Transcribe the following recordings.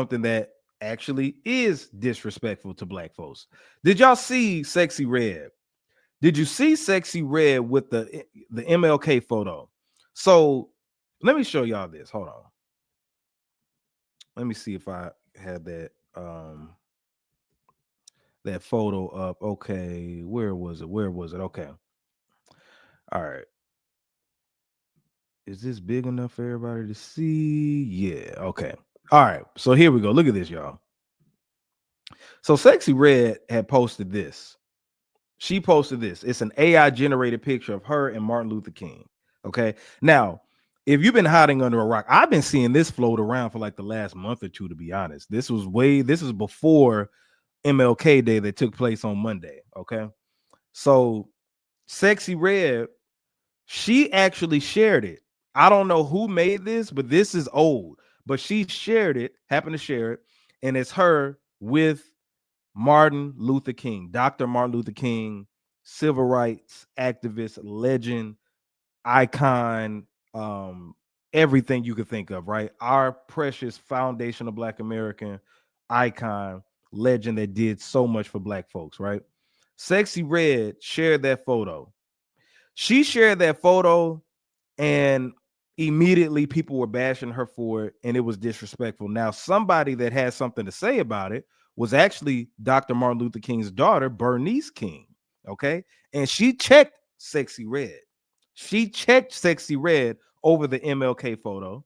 something that actually is disrespectful to black folks. Did y'all see Sexyy Red? Did you see Sexyy Red with the MLK photo? So let me show y'all this. Hold on. Let me see if I had that photo up. Okay, where was it? Where was it? Okay. All right. Is this big enough for everybody to see? Yeah. Okay. All right. So here we go. Look at this, y'all. So Sexyy Red had posted this. She posted this. It's an AI generated picture of her and Martin Luther King. Okay. Now, if you've been hiding under a rock, I've been seeing this float around for like the last month or two, to be honest. This is before MLK Day that took place on Monday. Okay. So Sexyy Red, she actually shared it. I don't know who made this, but this is old. But she shared it, happened to share it, and it's her with Martin Luther King, Dr. Martin Luther King, civil rights activist, legend, icon, everything you could think of, right? Our precious foundational Black American icon, legend that did so much for Black folks, right? Sexyy Red shared that photo. She shared that photo, and immediately people were bashing her for it, and it was disrespectful. Now, somebody that had something to say about it was actually Dr. Martin Luther King's daughter, Bernice King. Okay. And she checked Sexyy Red. She checked Sexyy Red over the MLK photo.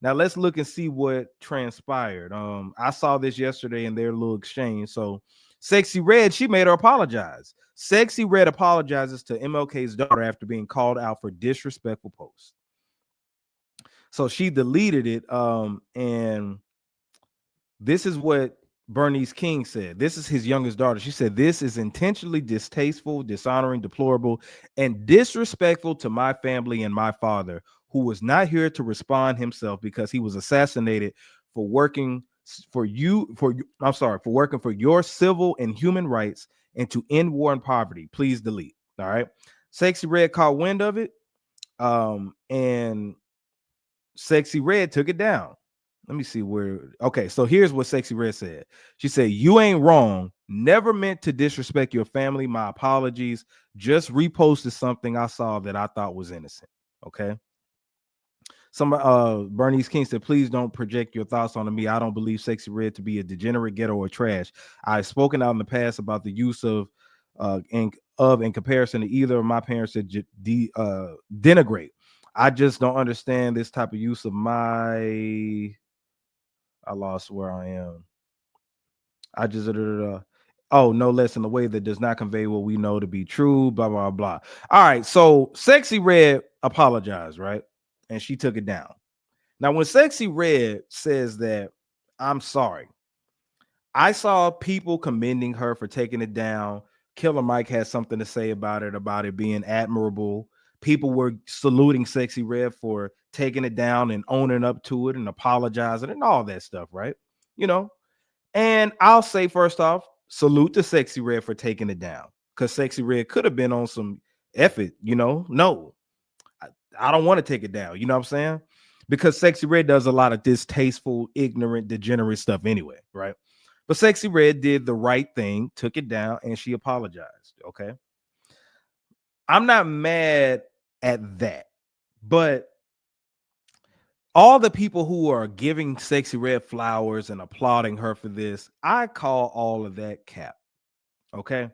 Now let's look and see what transpired. I saw this yesterday in their little exchange. So Sexyy Red, she made her apologize. Sexyy Red apologizes to MLK's daughter after being called out for disrespectful posts. So she deleted it. And this is what Bernice King said. This is his youngest daughter. She said, "This is intentionally distasteful, dishonoring, deplorable, and disrespectful to my family and my father, who was not here to respond himself because he was assassinated for working for working for your civil and human rights and to end war and poverty. Please delete." All right. Sexyy Red caught wind of it. And Sexyy Red took it down. Let me see where. Okay, so here's what Sexyy Red said. She said, "You ain't wrong. Never meant to disrespect your family. My apologies. Just reposted something I saw that I thought was innocent." Okay. Some Bernice King said, "Please don't project your thoughts onto me. I don't believe Sexyy Red to be a degenerate, ghetto, or trash. I've spoken out in the past about the use of in comparison to either of my parents to denigrate. I just don't understand this type of use of my." I lost where I am. I just oh, no less in a way that does not convey what we know to be true. Blah blah blah. All right, so Sexyy Red apologized, right? And she took it down. Now, when Sexyy Red says that, "I'm sorry," I saw people commending her for taking it down. Killer Mike had something to say about it being admirable. People were saluting Sexyy Red for taking it down and owning up to it and apologizing and all that stuff, right? You know, and I'll say first off, salute to Sexyy Red for taking it down, because Sexyy Red could have been on some effort, no, I don't want to take it down. You know what I'm saying? Because Sexyy Red does a lot of distasteful, ignorant, degenerate stuff anyway, right? But Sexyy Red did the right thing, took it down, and she apologized. Okay. I'm not mad at that, but all the people who are giving Sexyy Red flowers and applauding her for this, I call all of that cap. Okay.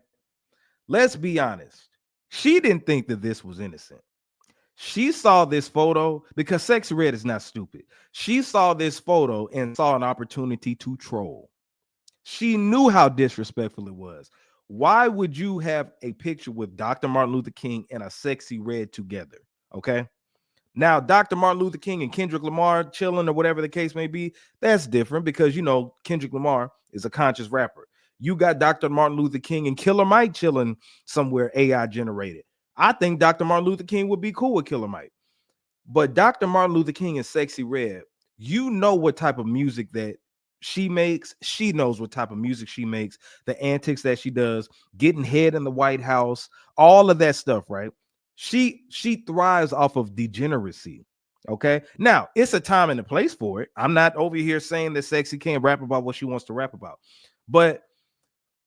Let's be honest. She didn't think that this was innocent. She saw this photo because Sexyy Red is not stupid. She saw this photo and saw an opportunity to troll. She knew how disrespectful it was. Why would you have a picture with Dr. Martin Luther King and a Sexyy Red together? Okay. Now, Dr. Martin Luther King and Kendrick Lamar chilling or whatever the case may be, that's different because, Kendrick Lamar is a conscious rapper. You got Dr. Martin Luther King and Killer Mike chilling somewhere AI generated. I think Dr. Martin Luther King would be cool with Killer Mike. But Dr. Martin Luther King and Sexyy Red, you know what type of music that she makes. She knows what type of music she makes, the antics that she does, getting head in the White House, all of that stuff, right? She thrives off of degeneracy. Okay. Now, it's a time and a place for it. I'm not over here saying that Sexy can't rap about what she wants to rap about. But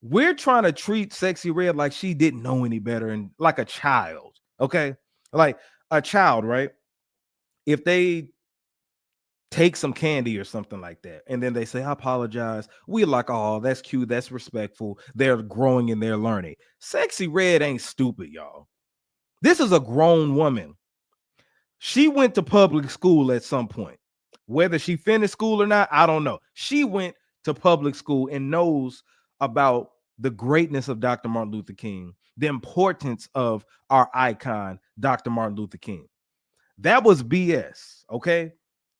we're trying to treat Sexyy Red like she didn't know any better and like a child. Okay. Like a child, right? If they take some candy or something like that, and then they say, I apologize. We like, oh, that's cute. That's respectful. They're growing and they're learning. Sexyy Red ain't stupid, y'all. This is a grown woman. She went to public school at some point. Whether she finished school or not, I don't know. She went to public school and knows about the greatness of Dr. Martin Luther King, the importance of our icon, Dr. Martin Luther King. That was BS, okay?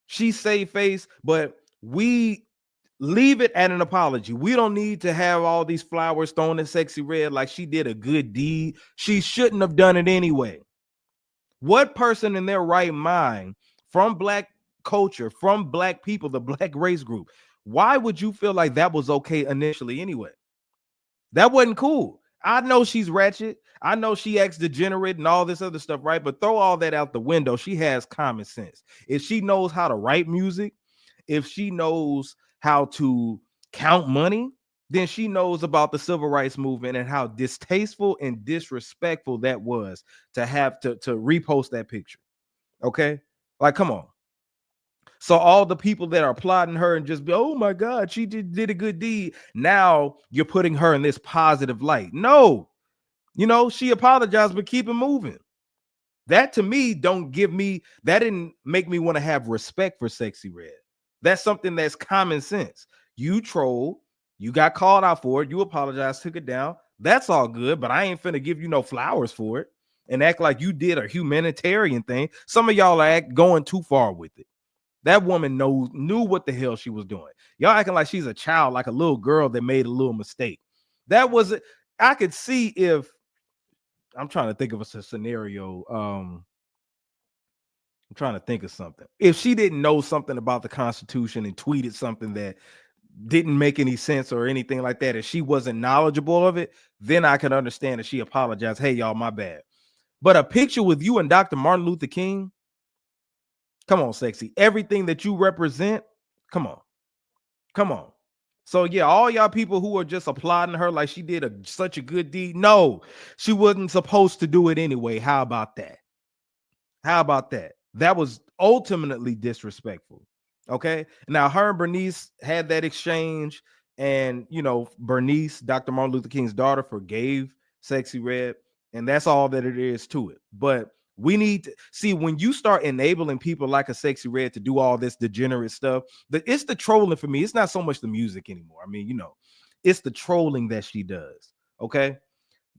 She saved face, but we leave it at an apology. We don't need to have all these flowers thrown at Sexyy Red like she did a good deed. She shouldn't have done it anyway. What person in their right mind from black culture, from black people, the black race group, why would you feel like that was okay initially anyway? That wasn't cool. I know she's ratchet. I know she acts degenerate and all this other stuff, right? But throw all that out the window. She has common sense. If she knows how to write music, if she knows how to count money, then she knows about the civil rights movement and how distasteful and disrespectful that was to have to repost that picture. Okay. Like, come on. So all the people that are applauding her and just be, oh my God, she did a good deed. Now you're putting her in this positive light. No, she apologized, but keep it moving. That to me that didn't make me want to have respect for Sexyy Red. That's something that's common sense. You troll, you got called out for it, you apologized, took it down. That's all good, but I ain't finna give you no flowers for it and act like you did a humanitarian thing. Some of y'all are going too far with it. That woman knew what the hell she was doing. Y'all acting like she's a child, like a little girl that made a little mistake. That was it. I could see if I'm trying to think of a scenario. I'm trying to think of something. If she didn't know something about the Constitution and tweeted something that didn't make any sense or anything like that, if she wasn't knowledgeable of it, then I could understand that she apologized. Hey, y'all, my bad. But a picture with you and Dr. Martin Luther King, come on, Sexy. Everything that you represent, come on. Come on. So yeah, all y'all people who are just applauding her like she did such a good deed. No, she wasn't supposed to do it anyway. How about that? How about that? That was ultimately disrespectful. Okay. Now her and Bernice had that exchange, and Bernice, Dr. Martin Luther King's daughter, forgave Sexyy Red, and that's all that it is to it. But we need to see, when you start enabling people like a Sexyy Red to do all this degenerate stuff, it's the trolling for me. It's not so much the music anymore. I mean, it's the trolling that she does. Okay.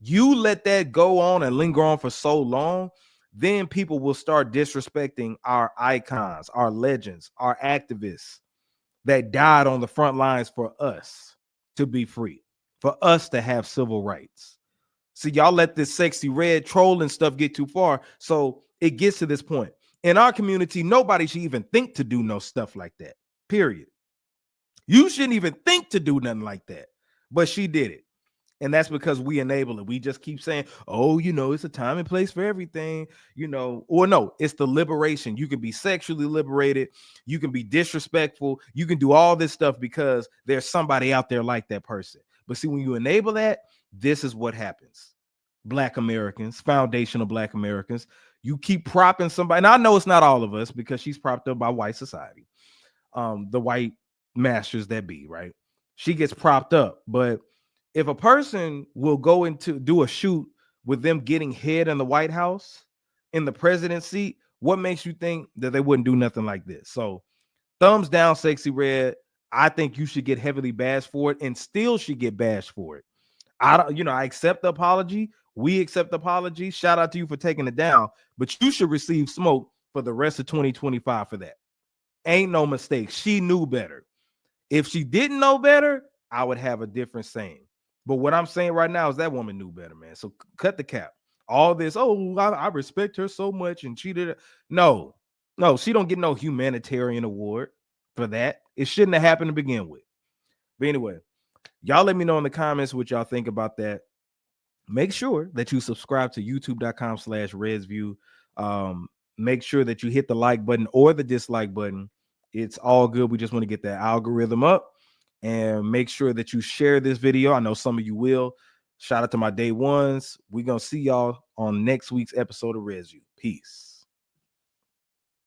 You let that go on and linger on for so long, then people will start disrespecting our icons, our legends, our activists that died on the front lines for us to be free, for us to have civil rights. See, y'all let this Sexyy Red trolling stuff get too far. So it gets to this point. In our community, nobody should even think to do no stuff like that. Period. You shouldn't even think to do nothing like that. But she did it. And that's because we enable it. We just keep saying, oh, it's a time and place for everything, or no, it's the liberation. You can be sexually liberated. You can be disrespectful. You can do all this stuff because there's somebody out there like that person. But see, when you enable that, this is what happens. Black Americans, foundational Black Americans, you keep propping somebody. And I know it's not all of us because she's propped up by white society, the white masters that be, right? She gets propped up. But if a person will go into do a shoot with them getting head in the White House, in the president's seat, what makes you think that they wouldn't do nothing like this? So thumbs down, Sexyy Red. I think you should get heavily bashed for it and still should get bashed for it. I accept the apology. We accept the apology. Shout out to you for taking it down, but you should receive smoke for the rest of 2025 for that. Ain't no mistake. She knew better. If she didn't know better, I would have a different saying. But what I'm saying right now is that woman knew better, man. So cut the cap. All this, I respect her so much, and she did it. No, she don't get no humanitarian award for that. It shouldn't have happened to begin with. But anyway, y'all let me know in the comments what y'all think about that. Make sure that you subscribe to youtube.com/RedsView. make sure that you hit the like button or the dislike button. It's all good. We just want to get that algorithm up, and make sure that you share this video. I know some of you will. Shout out to my day ones. We're going to see y'all on next week's episode of Resu. Peace.